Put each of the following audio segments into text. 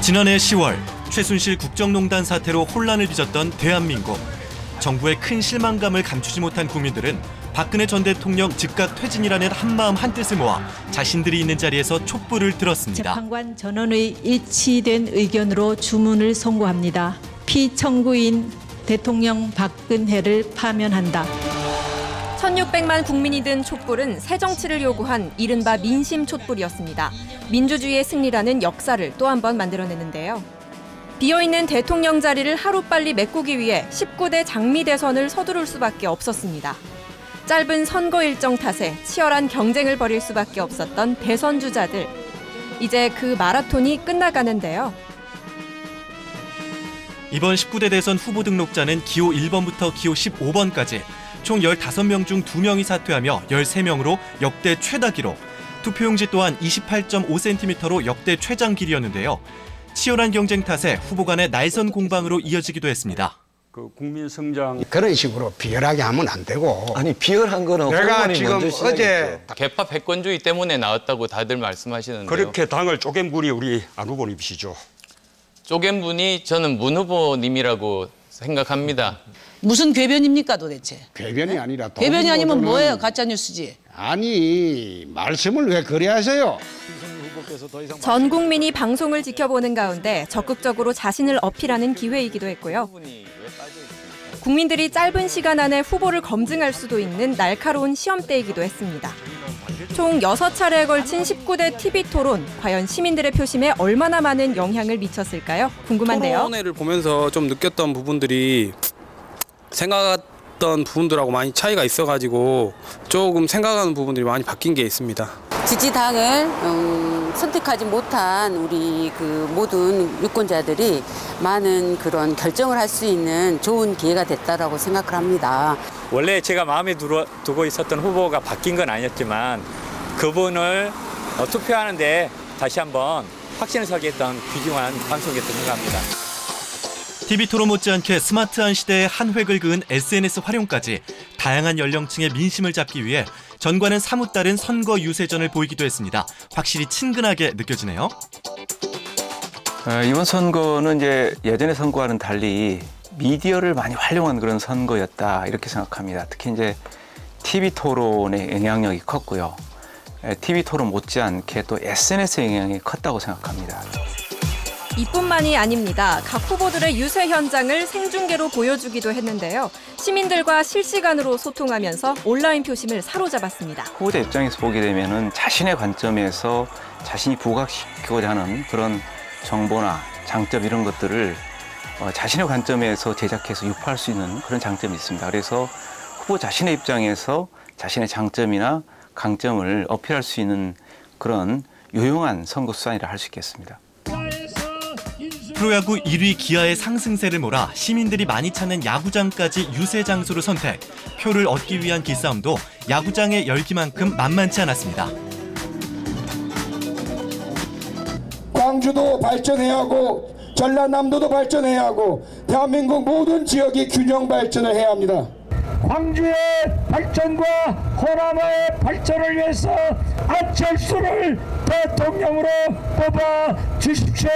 지난해 10월 최순실 국정농단 사태로 혼란을 빚었던 대한민국. 정부의 큰 실망감을 감추지 못한 국민들은 박근혜 전 대통령 즉각 퇴진이라는 한마음 한뜻을 모아 자신들이 있는 자리에서 촛불을 들었습니다. 재판관 전원의 일치된 의견으로 주문을 선고합니다. 피청구인 대통령 박근혜를 파면한다. 1600만 국민이 든 촛불은 새정치를 요구한 이른바 민심 촛불이었습니다. 민주주의의 승리라는 역사를 또 한 번 만들어냈는데요. 비어있는 대통령 자리를 하루빨리 메꾸기 위해 19대 장미 대선을 서두를 수밖에 없었습니다. 짧은 선거 일정 탓에 치열한 경쟁을 벌일 수밖에 없었던 대선 주자들. 이제 그 마라톤이 끝나가는데요. 이번 19대 대선 후보 등록자는 기호 1번부터 기호 15번까지 총 15명 중 2명이 사퇴하며 13명으로 역대 최다 기록. 투표용지 또한 28.5cm로 역대 최장 길이었는데요. 치열한 경쟁 탓에 후보 간의 날선 공방으로 이어지기도 했습니다. 그 국민 성장 그런 식으로 비열하게 하면 안 되고. 아니 비열한 거는 내가 지금 어제 개파 패권주의 때문에 나왔다고 다들 말씀하시는데요. 그렇게 당을 쪼갠 분이 우리 안 후보님이시죠. 쪼갠 분이 저는 문 후보님이라고 생각합니다. 무슨 궤변입니까 도대체? 궤변이 아니라 궤변이 아니면 뭐예요? 가짜뉴스지. 아니 말씀을 왜 그래 하세요? 전 국민이 방송을 지켜보는 가운데 적극적으로 자신을 어필하는 기회이기도 했고요. 국민들이 짧은 시간 안에 후보를 검증할 수도 있는 날카로운 시험대이기도 했습니다. 총 6차례에 걸친 19대 TV 토론, 과연 시민들의 표심에 얼마나 많은 영향을 미쳤을까요? 궁금한데요. 토론회를 보면서 좀 느꼈던 부분들이 생각했던 부분들하고 많이 차이가 있어가지고 조금 생각하는 부분들이 많이 바뀐 게 있습니다. 지지당을 선택하지 못한 우리 그 모든 유권자들이 많은 그런 결정을 할 수 있는 좋은 기회가 됐다라고 생각을 합니다. 원래 제가 마음에 두고 있었던 후보가 바뀐 건 아니었지만 그분을 투표하는데 다시 한번 확신을 서게 했던 귀중한 방송이었다고 생각합니다. TV 토론 못지않게 스마트한 시대에 한 획을 그은 SNS 활용까지 다양한 연령층의 민심을 잡기 위해 전과는 사뭇 다른 선거 유세전을 보이기도 했습니다. 확실히 친근하게 느껴지네요. 이번 선거는 이제 예전의 선거와는 달리 미디어를 많이 활용한 그런 선거였다 이렇게 생각합니다. 특히 이제 TV 토론의 영향력이 컸고요. TV 토론 못지않게 또 SNS의 영향이 컸다고 생각합니다. 이뿐만이 아닙니다. 각 후보들의 유세 현장을 생중계로 보여주기도 했는데요. 시민들과 실시간으로 소통하면서 온라인 표심을 사로잡았습니다. 후보자 입장에서 보게 되면은 자신의 관점에서 자신이 부각시키고자 하는 그런 정보나 장점 이런 것들을 자신의 관점에서 제작해서 유포할 수 있는 그런 장점이 있습니다. 그래서 후보 자신의 입장에서 자신의 장점이나 강점을 어필할 수 있는 그런 유용한 선거 수단이라 할 수 있겠습니다. 프로야구 1위 기아의 상승세를 몰아 시민들이 많이 찾는 야구장까지 유세 장소로 선택. 표를 얻기 위한 기싸움도 야구장의 열기만큼 만만치 않았습니다. 광주도 발전해야 하고 전라남도도 발전해야 하고 대한민국 모든 지역이 균형 발전을 해야 합니다. 광주의 발전과 호남의 발전을 위해서 안철수를 대통령으로 뽑아 주십시오.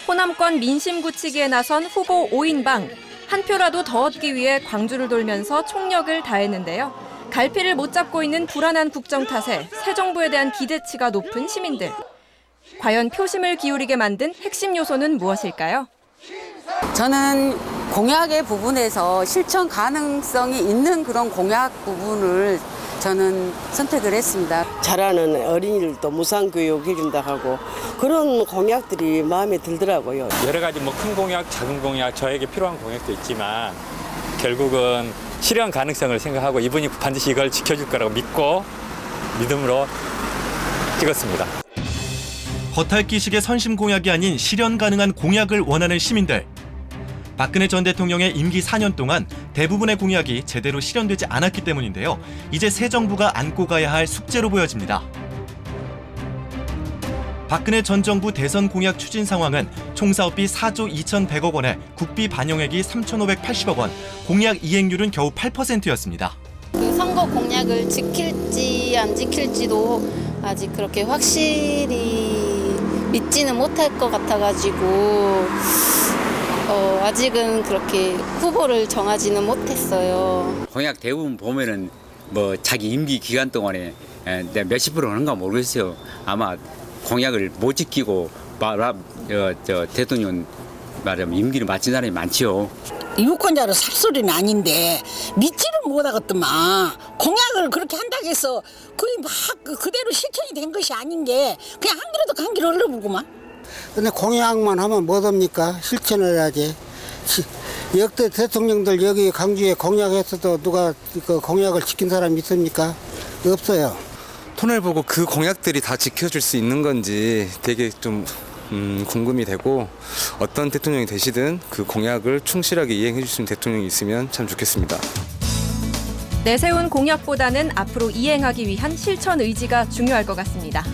호남권 민심 굳히기에 나선 후보 5인방. 한 표라도 더 얻기 위해 광주를 돌면서 총력을 다했는데요. 갈피를 못 잡고 있는 불안한 국정 탓에 새 정부에 대한 기대치가 높은 시민들. 과연 표심을 기울이게 만든 핵심 요소는 무엇일까요? 저는 공약의 부분에서 실천 가능성이 있는 그런 공약 부분을 저는 선택을 했습니다. 잘하는 어린이들도 무상교육 해준다 하고 그런 공약들이 마음에 들더라고요. 여러 가지 뭐 큰 공약, 작은 공약, 저에게 필요한 공약도 있지만 결국은 실현 가능성을 생각하고 이분이 반드시 이걸 지켜줄 거라고 믿고 믿음으로 찍었습니다. 겉핥기식의 선심 공약이 아닌 실현 가능한 공약을 원하는 시민들. 박근혜 전 대통령의 임기 4년 동안 대부분의 공약이 제대로 실현되지 않았기 때문인데요. 이제 새 정부가 안고 가야 할 숙제로 보여집니다. 박근혜 전 정부 대선 공약 추진 상황은 총사업비 4조 2,100억 원에 국비 반영액이 3,580억 원, 공약 이행률은 겨우 8%였습니다. 그 선거 공약을 지킬지 안 지킬지도 아직 그렇게 확실히 믿지는 못할 것 같아가지고 아직은 그렇게 후보를 정하지는 못했어요. 공약 대부분 보면은 뭐 자기 임기 기간 동안에 몇십 프로 하는가 모르겠어요. 아마 공약을 못 지키고 대통령 말하면 임기를 마친 사람이 많지요. 유권자로 삽소리는 아닌데 믿지를 못하겠더만. 공약을 그렇게 한다고 해서 거의 막 그대로 실천이 된 것이 아닌 게 그냥 한 길에도 한 길 흘러불구만. 근데 공약만 하면 뭐합니까? 실천을 해야지. 역대 대통령들 여기 광주에 공약했어도 누가 그 공약을 지킨 사람이 있습니까? 없어요. 톤을 보고 그 공약들이 다 지켜줄 수 있는 건지 되게 좀 궁금이 되고, 어떤 대통령이 되시든 그 공약을 충실하게 이행해 주시는 대통령이 있으면 참 좋겠습니다. 내세운 공약보다는 앞으로 이행하기 위한 실천 의지가 중요할 것 같습니다.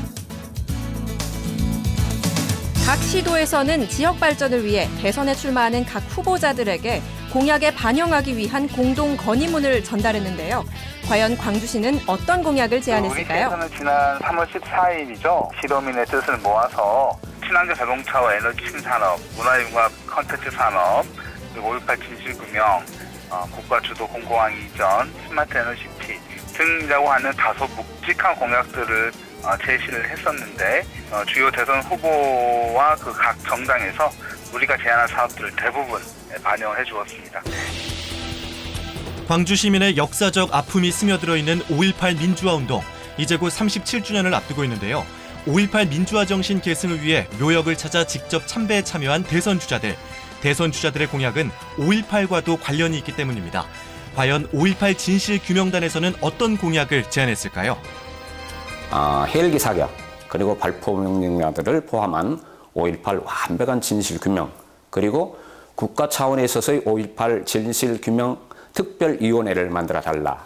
각 시도에서는 지역 발전을 위해 대선에 출마하는 각 후보자들에게 공약에 반영하기 위한 공동 건의문을 전달했는데요. 과연 광주시는 어떤 공약을 제안했을까요? 우리 시에서는 지난 3월 14일이죠. 시도민의 뜻을 모아서 친환경 자동차와 에너지 신산업, 문화융합 콘텐츠 산업, 그리고 5.18 진실규명, 국가 주도 공공항 이전, 스마트 에너지티 등이라고 하는 다소 묵직한 공약들을 제시를 했었는데, 주요 대선 후보와 그 각 정당에서 우리가 제안한 사업들을 대부분 반영해 주었습니다. 광주 시민의 역사적 아픔이 스며들어 있는 5.18 민주화운동, 이제 곧 37주년을 앞두고 있는데요. 5.18 민주화 정신 계승을 위해 묘역을 찾아 직접 참배에 참여한 대선 주자들의 공약은 5.18과도 관련이 있기 때문입니다. 과연 5.18 진실규명단에서는 어떤 공약을 제안했을까요? 헬기 사격, 그리고 발포 명령자들을 포함한 5.18 완벽한 진실규명, 그리고 국가 차원에 있어서의 5.18 진실규명 특별위원회를 만들어달라.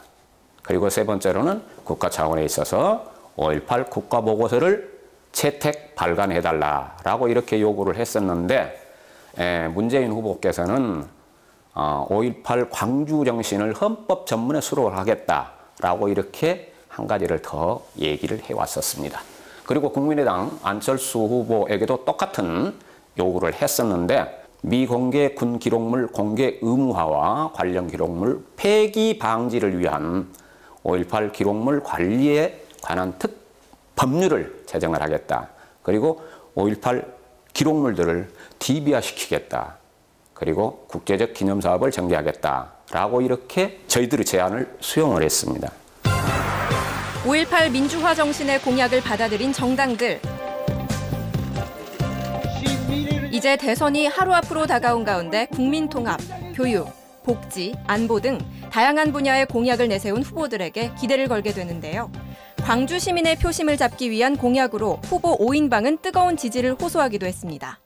그리고 세 번째로는 국가 차원에 있어서 5.18 국가보고서를 채택 발간해달라라고 이렇게 요구를 했었는데, 문재인 후보께서는 5.18 광주 정신을 헌법 전문에 수록을 하겠다라고 이렇게 한 가지를 더 얘기를 해왔었습니다. 그리고 국민의당 안철수 후보에게도 똑같은 요구를 했었는데, 미공개 군 기록물 공개 의무화와 관련 기록물 폐기 방지를 위한 5.18 기록물 관리에 관한 법률을 제정을 하겠다. 그리고 5.18 기록물들을 DB화시키겠다. 그리고 국제적 기념사업을 전개하겠다라고 이렇게 저희들의 제안을 수용을 했습니다. 5.18 민주화 정신의 공약을 받아들인 정당들. 이제 대선이 하루 앞으로 다가온 가운데 국민통합, 교육, 복지, 안보 등 다양한 분야의 공약을 내세운 후보들에게 기대를 걸게 되는데요. 광주 시민의 표심을 잡기 위한 공약으로 후보 5인방은 뜨거운 지지를 호소하기도 했습니다.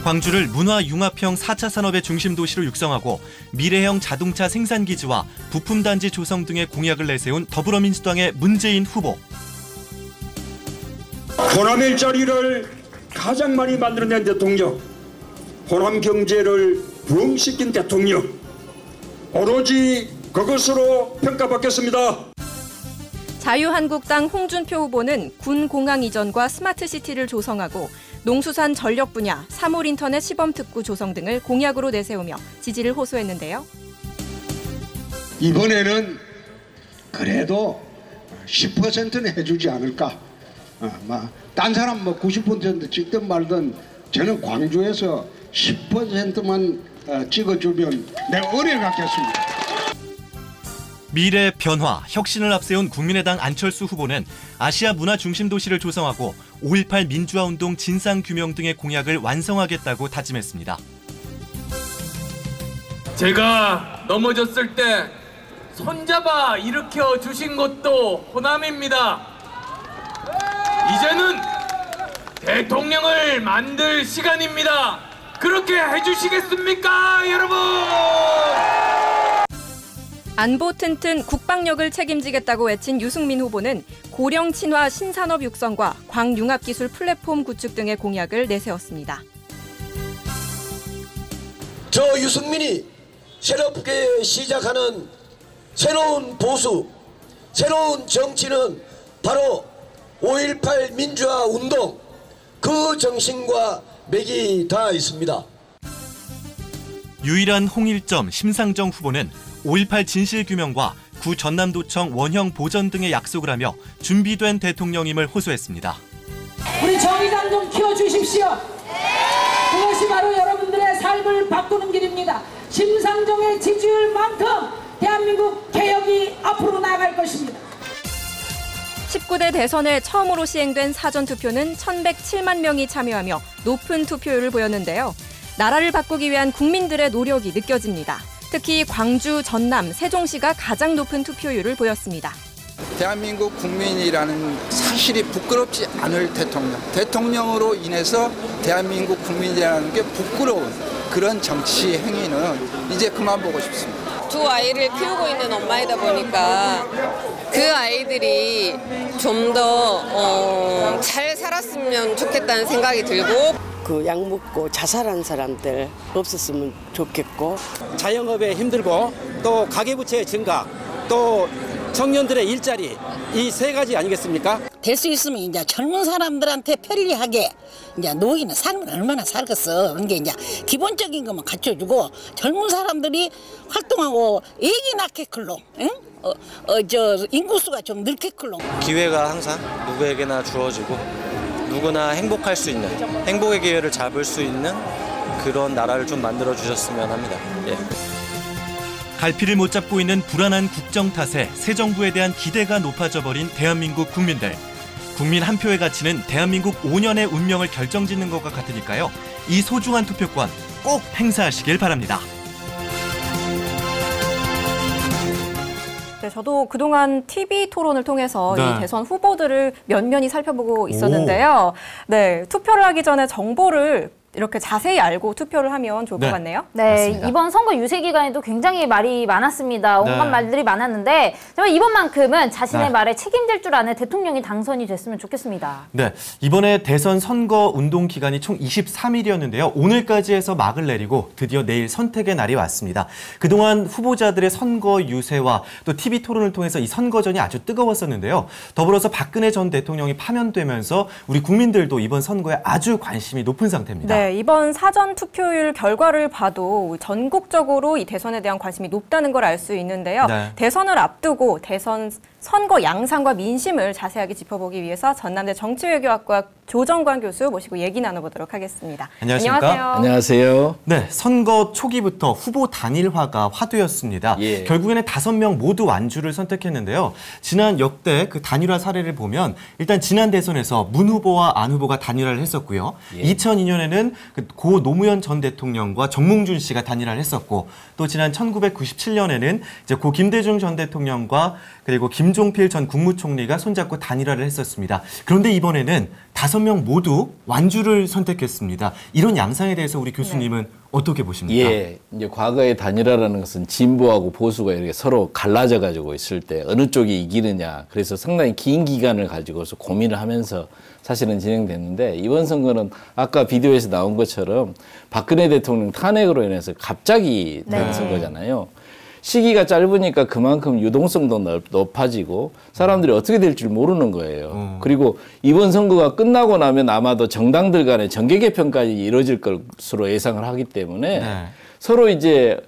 광주를 문화융합형 4차 산업의 중심 도시로 육성하고 미래형 자동차 생산기지와 부품단지 조성 등의 공약을 내세운 더불어민주당의 문재인 후보. 호남 일자리를 가장 많이 만들어낸 대통령, 호남 경제를 부흥시킨 대통령, 오로지 그것으로 평가받겠습니다. 자유한국당 홍준표 후보는 군 공항 이전과 스마트시티를 조성하고 농수산 전력 분야, 사물인터넷 시범특구 조성 등을 공약으로 내세우며 지지를 호소했는데요. 이번에는 그래도 10%는 해주지 않을까. 딴 사람 90% 찍든 말든 저는 광주에서 10%만 찍어주면 내가 은혜를 갖겠습니다. 미래 변화, 혁신을 앞세운 국민의당 안철수 후보는 아시아 문화 중심 도시를 조성하고 5.18 민주화운동 진상규명 등의 공약을 완성하겠다고 다짐했습니다. 제가 넘어졌을 때 손잡아 일으켜 주신 것도 호남입니다. 이제는 대통령을 만들 시간입니다. 그렇게 해주시겠습니까, 여러분? 안보 튼튼 국방력을 책임지겠다고 외친 유승민 후보는 고령 친화 신산업 육성과 광융합기술 플랫폼 구축 등의 공약을 내세웠습니다. 저 유승민이 새롭게 시작하는 새로운 보수, 새로운 정치는 바로 5.18 민주화 운동 그 정신과 맥이 닿아 있습니다. 유일한 홍일점 심상정 후보는 5.18 진실규명과 구 전남도청 원형 보전 등의 약속을 하며 준비된 대통령임을 호소했습니다. 우리 정의당 좀 키워주십시오. 그것이 바로 여러분들의 삶을 바꾸는 길입니다. 심상정의 지지율만큼 대한민국 개혁이 앞으로 나아갈 것입니다. 19대 대선에 처음으로 시행된 사전투표는 1,107만 명이 참여하며 높은 투표율을 보였는데요. 나라를 바꾸기 위한 국민들의 노력이 느껴집니다. 특히 광주, 전남, 세종시가 가장 높은 투표율을 보였습니다. 대한민국 국민이라는 사실이 부끄럽지 않을 대통령으로 인해서 대한민국 국민이라는 게 부끄러운 그런 정치 행위는 이제 그만 보고 싶습니다. 두 아이를 키우고 있는 엄마이다 보니까 그 아이들이 좀 더 잘 살았으면 좋겠다는 생각이 들고 그 약 먹고 자살한 사람들 없었으면 좋겠고 자영업에 힘들고 또 가계부채 증가 또 청년들의 일자리 이 세 가지 아니겠습니까? 될 수 있으면 이제 젊은 사람들한테 편리하게 이제 노인은 삶을 얼마나 살겠어. 그런 게 이제 기본적인 것만 갖춰주고 젊은 사람들이 활동하고 애기 낳게클로, 응? 인구수가 좀 늘게클로. 기회가 항상 누구에게나 주어지고 누구나 행복할 수 있는 행복의 기회를 잡을 수 있는 그런 나라를 좀 만들어 주셨으면 합니다. 예. 갈피를 못 잡고 있는 불안한 국정 탓에 새 정부에 대한 기대가 높아져 버린 대한민국 국민들. 국민 한 표의 가치는 대한민국 5년의 운명을 결정짓는 것과 같으니까요. 이 소중한 투표권 꼭 행사하시길 바랍니다. 네, 저도 그동안 TV 토론을 통해서 이 대선 후보들을 면면히 살펴보고 있었는데요. 네, 투표를 하기 전에 정보를 이렇게 자세히 알고 투표를 하면 좋을 것 같네요. 네, 맞습니다. 이번 선거 유세 기간에도 굉장히 말이 많았습니다. 온갖 말들이 많았는데 이번만큼은 자신의 말에 책임질 줄 아는 대통령이 당선이 됐으면 좋겠습니다. 네, 이번에 대선 선거 운동 기간이 총 23일이었는데요. 오늘까지 해서 막을 내리고 드디어 내일 선택의 날이 왔습니다. 그동안 후보자들의 선거 유세와 또 TV 토론을 통해서 이 선거전이 아주 뜨거웠었는데요. 더불어서 박근혜 전 대통령이 파면되면서 우리 국민들도 이번 선거에 아주 관심이 높은 상태입니다. 네, 이번 사전 투표율 결과를 봐도 전국적으로 이 대선에 대한 관심이 높다는 걸 알 수 있는데요. 대선을 앞두고 대선 선거 양상과 민심을 자세하게 짚어보기 위해서 전남대 정치외교학과 조정관 교수 모시고 얘기 나눠보도록 하겠습니다. 안녕하십니까? 안녕하세요. 네, 선거 초기부터 후보 단일화가 화두였습니다. 결국에는 5명 모두 완주를 선택했는데요. 지난 역대 그 단일화 사례를 보면 일단 지난 대선에서 문 후보와 안 후보가 단일화를 했었고요. 2002년에는 고 노무현 전 대통령과 정몽준 씨가 단일화를 했었고 또 지난 1997년에는 이제 고 김대중 전 대통령과 그리고 김종필 전 국무총리가 손잡고 단일화를 했었습니다. 그런데 이번에는 5명 모두 완주를 선택했습니다. 이런 양상에 대해서 우리 교수님은 어떻게 보십니까? 예, 이제 과거의 단일화라는 것은 진보하고 보수가 이렇게 서로 갈라져 가지고 있을 때 어느 쪽이 이기느냐. 그래서 상당히 긴 기간을 가지고서 고민을 하면서 사실은 진행됐는데 이번 선거는 아까 비디오에서 나온 것처럼 박근혜 대통령 탄핵으로 인해서 갑자기 된 선거잖아요. 시기가 짧으니까 그만큼 유동성도 높아지고 사람들이 어떻게 될 줄 모르는 거예요. 그리고 이번 선거가 끝나고 나면 아마도 정당들 간의 정계 개편까지 이루어질 것으로 예상을 하기 때문에 서로 이제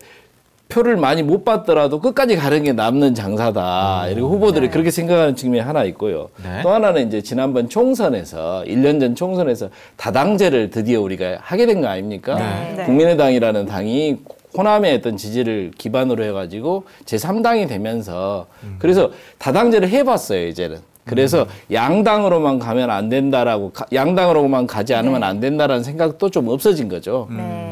표를 많이 못 받더라도 끝까지 가는 게 남는 장사다. 이렇게 후보들이 그렇게 생각하는 측면이 하나 있고요. 또 하나는 이제 지난번 총선에서 1년 전 총선에서 다당제를 드디어 우리가 하게 된 거 아닙니까? 국민의당이라는 당이 호남의 어떤 지지를 기반으로 해가지고 제3당이 되면서 그래서 다당제를 해봤어요, 이제는. 그래서 양당으로만 가면 안 된다라고, 양당으로만 가지 않으면 안 된다라는 생각도 좀 없어진 거죠.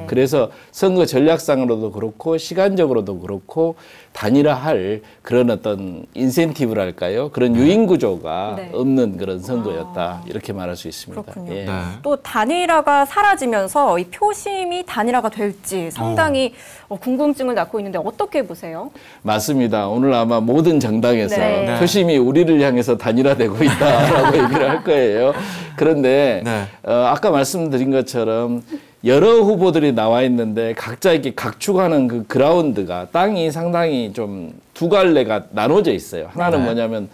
그래서 선거 전략상으로도 그렇고 시간적으로도 그렇고 단일화할 그런 어떤 인센티브랄까요? 그런 유인 구조가 없는 그런 선거였다. 이렇게 말할 수 있습니다. 예. 또 단일화가 사라지면서 이 표심이 단일화가 될지 상당히 궁금증을 낳고 있는데 어떻게 보세요? 맞습니다. 오늘 아마 모든 정당에서 표심이 우리를 향해서 단일화되고 있다라고 얘기를 할 거예요. 그런데 아까 말씀드린 것처럼 여러 후보들이 나와 있는데 각자 이렇게 각축하는 그 그라운드가 땅이 상당히 좀 두 갈래가 나눠져 있어요. 하나는 뭐냐면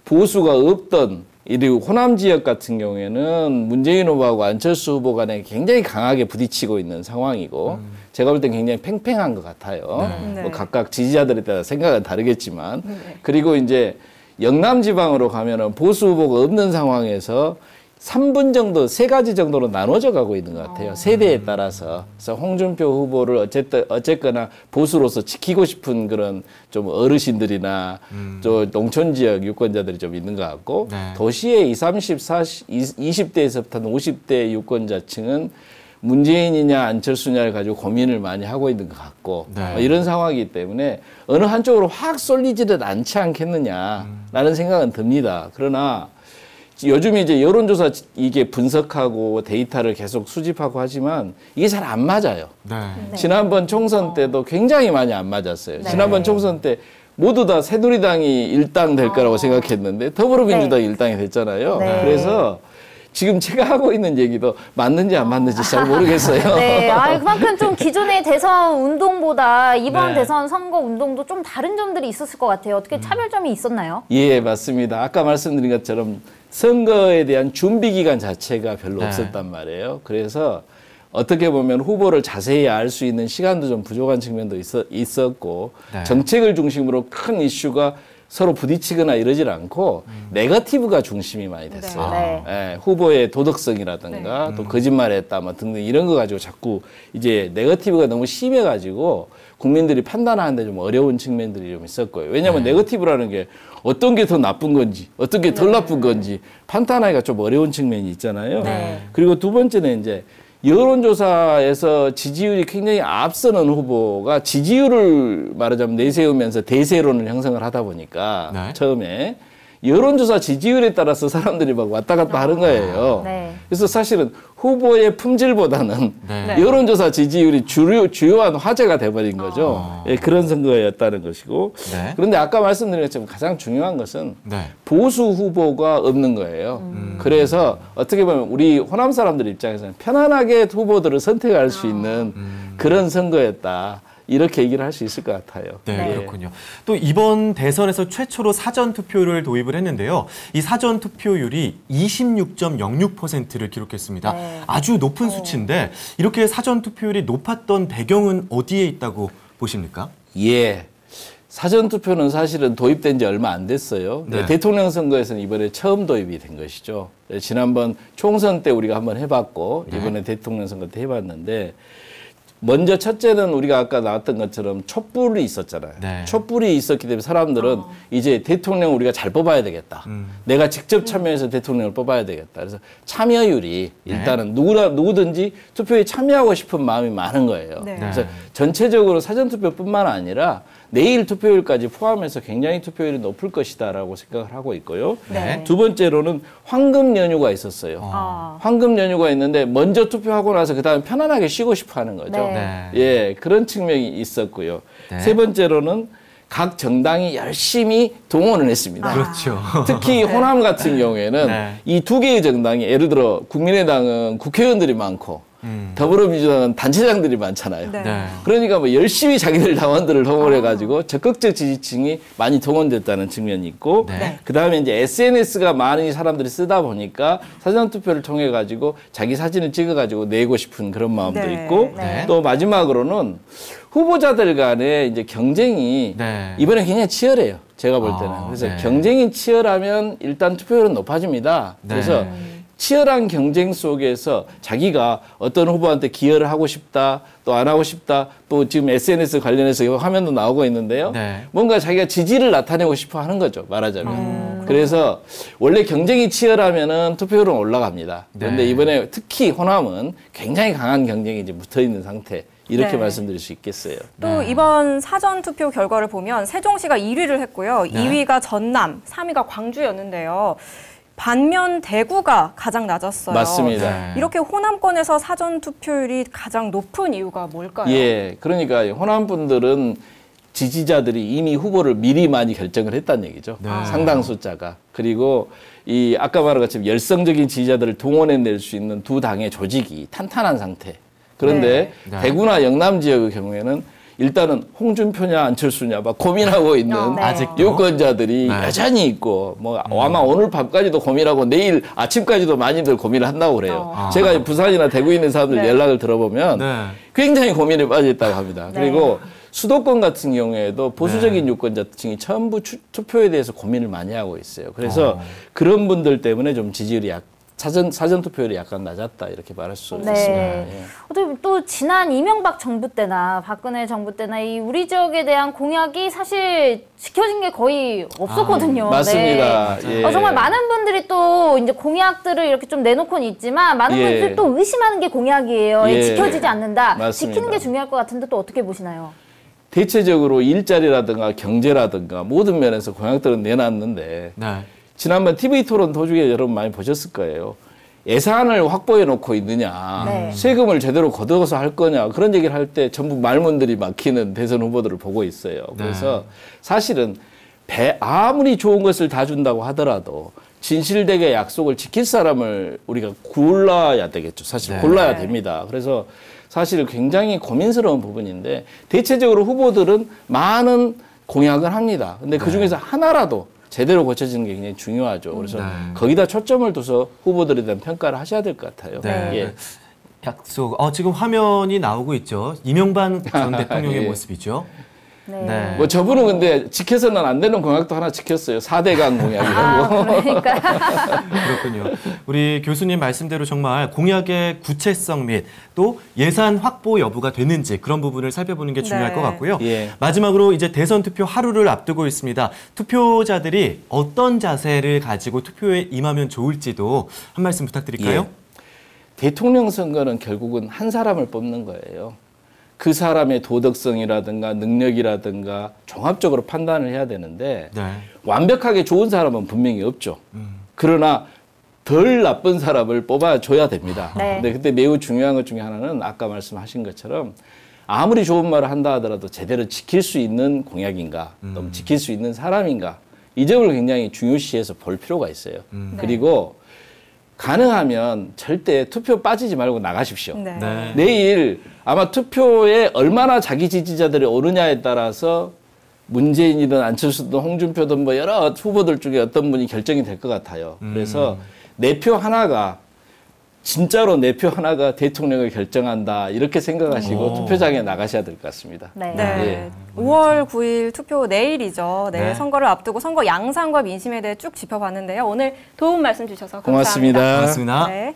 보수가 없던 그리고 호남 지역 같은 경우에는 문재인 후보하고 안철수 후보 간에 굉장히 강하게 부딪히고 있는 상황이고 제가 볼 땐 굉장히 팽팽한 것 같아요. 네. 뭐 각각 지지자들에 따라 생각은 다르겠지만 그리고 이제 영남 지방으로 가면은 보수 후보가 없는 상황에서 3분 정도, 3가지 정도로 나눠져 가고 있는 것 같아요. 세대에 따라서. 그래서 홍준표 후보를 어쨌거나 보수로서 지키고 싶은 그런 좀 어르신들이나 또 농촌 지역 유권자들이 좀 있는 것 같고 도시의 20, 30, 20대에서부터는 50대 유권자층은 문재인이냐 안철수냐를 가지고 고민을 많이 하고 있는 것 같고 뭐 이런 상황이기 때문에 어느 한쪽으로 확 쏠리지는 않지 않겠느냐라는 생각은 듭니다. 그러나 요즘 이제 여론조사 이게 분석하고 데이터를 계속 수집하고 하지만 이게 잘 안 맞아요. 지난번 총선 때도 굉장히 많이 안 맞았어요. 지난번 총선 때 모두 다 새누리당이 일당 될 거라고 생각했는데 더불어민주당이 일당이 됐잖아요. 그래서 지금 제가 하고 있는 얘기도 맞는지 안 맞는지 잘 모르겠어요. 네, 그만큼 좀 기존의 대선 운동보다 이번 대선 선거 운동도 좀 다른 점들이 있었을 것 같아요. 어떻게 차별점이 있었나요? 예, 맞습니다. 아까 말씀드린 것처럼 선거에 대한 준비 기간 자체가 별로 없었단 말이에요. 그래서 어떻게 보면 후보를 자세히 알 수 있는 시간도 좀 부족한 측면도 있었고 정책을 중심으로 큰 이슈가 서로 부딪히거나 이러질 않고 네거티브가 중심이 많이 됐어요. 후보의 도덕성이라든가 또 거짓말했다 뭐 등등 이런 거 가지고 자꾸 이제 네거티브가 너무 심해가지고 국민들이 판단하는데 좀 어려운 측면들이 좀 있었고요. 왜냐하면 네거티브라는 게 어떤 게 더 나쁜 건지 어떤 게 덜 나쁜 건지 판단하기가 좀 어려운 측면이 있잖아요. 그리고 두 번째는 이제 여론조사에서 지지율이 굉장히 앞서는 후보가 지지율을 말하자면 내세우면서 대세론을 형성을 하다 보니까 처음에 여론조사 지지율에 따라서 사람들이 막 왔다 갔다 하는 거예요. 그래서 사실은 후보의 품질보다는 여론조사 지지율이 주요한 화제가 돼버린 거죠. 예, 그런 선거였다는 것이고. 그런데 아까 말씀드린 것처럼 가장 중요한 것은 보수 후보가 없는 거예요. 그래서 어떻게 보면 우리 호남 사람들 입장에서는 편안하게 후보들을 선택할 수 있는 그런 선거였다. 이렇게 얘기를 할 수 있을 것 같아요. 네, 그렇군요. 또 이번 대선에서 최초로 사전투표를 도입을 했는데요. 이 사전투표율이 26.06%를 기록했습니다. 아주 높은 수치인데 이렇게 사전투표율이 높았던 배경은 어디에 있다고 보십니까? 예. 사전투표는 사실은 도입된 지 얼마 안 됐어요. 대통령 선거에서는 이번에 처음 도입이 된 것이죠. 지난번 총선 때 우리가 한번 해봤고 이번에 대통령 선거 때 해봤는데 먼저 첫째는 우리가 아까 나왔던 것처럼 촛불이 있었잖아요. 촛불이 있었기 때문에 사람들은 이제 대통령 우리가 잘 뽑아야 되겠다. 내가 직접 참여해서 대통령을 뽑아야 되겠다. 그래서 참여율이 일단은 누구든지 투표에 참여하고 싶은 마음이 많은 거예요. 그래서 전체적으로 사전투표뿐만 아니라 내일 투표율까지 포함해서 굉장히 투표율이 높을 것이다라고 생각을 하고 있고요. 두 번째로는 황금 연휴가 있었어요. 황금 연휴가 있는데 먼저 투표하고 나서 그다음에 편안하게 쉬고 싶어 하는 거죠. 예, 그런 측면이 있었고요. 세 번째로는 각 정당이 열심히 동원을 했습니다. 그렇죠. 특히 호남 같은 경우에는 이 두 개의 정당이 예를 들어 국민의당은 국회의원들이 많고 더불어민주당은 단체장들이 많잖아요. 그러니까 뭐 열심히 자기들 당원들을 동원해가지고 적극적 지지층이 많이 동원됐다는 측면이 있고 그 다음에 이제 SNS가 많이 사람들이 쓰다 보니까 사전투표를 통해가지고 자기 사진을 찍어가지고 내고 싶은 그런 마음도 있고 또 마지막으로는 후보자들 간의 이제 경쟁이 이번에 굉장히 치열해요. 제가 볼 때는. 그래서 경쟁이 치열하면 일단 투표율은 높아집니다. 그래서 치열한 경쟁 속에서 자기가 어떤 후보한테 기여를 하고 싶다, 또 안 하고 싶다, 또 지금 SNS 관련해서 화면도 나오고 있는데요. 뭔가 자기가 지지를 나타내고 싶어 하는 거죠, 말하자면. 그래서 원래 경쟁이 치열하면은 투표율은 올라갑니다. 그런데 이번에 특히 호남은 굉장히 강한 경쟁이 이제 붙어 있는 상태. 이렇게 말씀드릴 수 있겠어요. 또 이번 사전투표 결과를 보면 세종시가 1위를 했고요. 2위가 전남, 3위가 광주였는데요. 반면 대구가 가장 낮았어요. 맞습니다. 이렇게 호남권에서 사전투표율이 가장 높은 이유가 뭘까요? 예, 그러니까 호남 분들은 지지자들이 이미 후보를 미리 많이 결정을 했다는 얘기죠. 상당 숫자가. 그리고 이 아까 말한 것처럼 열성적인 지지자들을 동원해낼 수 있는 두 당의 조직이 탄탄한 상태. 그런데 대구나 영남 지역의 경우에는 일단은 홍준표냐 안철수냐 막 고민하고 있는 유권자들이 여전히 있고 뭐 아마 오늘 밤까지도 고민하고 내일 아침까지도 많이들 고민을 한다고 그래요. 제가 부산이나 대구에 있는 사람들 연락을 들어보면 굉장히 고민에 빠져 있다고 합니다. 그리고 수도권 같은 경우에도 보수적인 유권자층이 전부 투표에 대해서 고민을 많이 하고 있어요. 그래서 그런 분들 때문에 좀 지지율이 사전 투표율이 약간 낮았다 이렇게 말할 수 있습니다. 예. 어떻게 또 지난 이명박 정부 때나 박근혜 정부 때나 이 우리 지역에 대한 공약이 사실 지켜진 게 거의 없었거든요. 맞습니다. 예. 정말 많은 분들이 또 이제 공약들을 이렇게 좀 내놓고는 있지만 많은 분들이 또 의심하는 게 공약이에요. 지켜지지 않는다. 맞습니다. 지키는 게 중요할 것 같은데 또 어떻게 보시나요? 대체적으로 일자리라든가 경제라든가 모든 면에서 공약들은 내놨는데 지난번 TV토론 도중에 여러분 많이 보셨을 거예요. 예산을 확보해 놓고 있느냐, 세금을 제대로 걷어서 할 거냐 그런 얘기를 할 때 전부 말문들이 막히는 대선 후보들을 보고 있어요. 그래서 사실은 아무리 좋은 것을 다 준다고 하더라도 진실되게 약속을 지킬 사람을 우리가 골라야 되겠죠. 사실 골라야 됩니다. 그래서 사실 굉장히 고민스러운 부분인데 대체적으로 후보들은 많은 공약을 합니다. 근데 그중에서 하나라도 제대로 고쳐지는 게 굉장히 중요하죠. 그래서 거기다 초점을 둬서 후보들에 대한 평가를 하셔야 될 것 같아요. 예. 약속. 지금 화면이 나오고 있죠. 이명박 전 대통령의 모습이죠. 뭐 저분은 근데 지켜서는 안 되는 공약도 하나 지켰어요. 4대강 공약이라고. 그렇군요. 우리 교수님 말씀대로 정말 공약의 구체성 및 또 예산 확보 여부가 되는지 그런 부분을 살펴보는 게 중요할 것 같고요. 마지막으로 이제 대선 투표 하루를 앞두고 있습니다. 투표자들이 어떤 자세를 가지고 투표에 임하면 좋을지도 한 말씀 부탁드릴까요? 대통령 선거는 결국은 한 사람을 뽑는 거예요. 그 사람의 도덕성이라든가 능력이라든가 종합적으로 판단을 해야 되는데 완벽하게 좋은 사람은 분명히 없죠. 그러나 덜 나쁜 사람을 뽑아줘야 됩니다. 근데 매우 중요한 것 중에 하나는 아까 말씀하신 것처럼 아무리 좋은 말을 한다 하더라도 제대로 지킬 수 있는 공약인가, 또 지킬 수 있는 사람인가 이 점을 굉장히 중요시해서 볼 필요가 있어요. 그리고 가능하면 절대 투표 빠지지 말고 나가십시오. 내일 아마 투표에 얼마나 자기 지지자들이 오르냐에 따라서 문재인이든 안철수든 홍준표든 뭐 여러 후보들 중에 어떤 분이 결정이 될 것 같아요. 그래서 내 표 하나가 진짜로 내 표 하나가 대통령을 결정한다 이렇게 생각하시고 투표장에 나가셔야 될 것 같습니다. 5월 9일 투표 내일이죠. 선거를 앞두고 선거 양상과 민심에 대해 쭉 짚어봤는데요. 오늘 도움 말씀 주셔서 감사합니다. 고맙습니다. 네.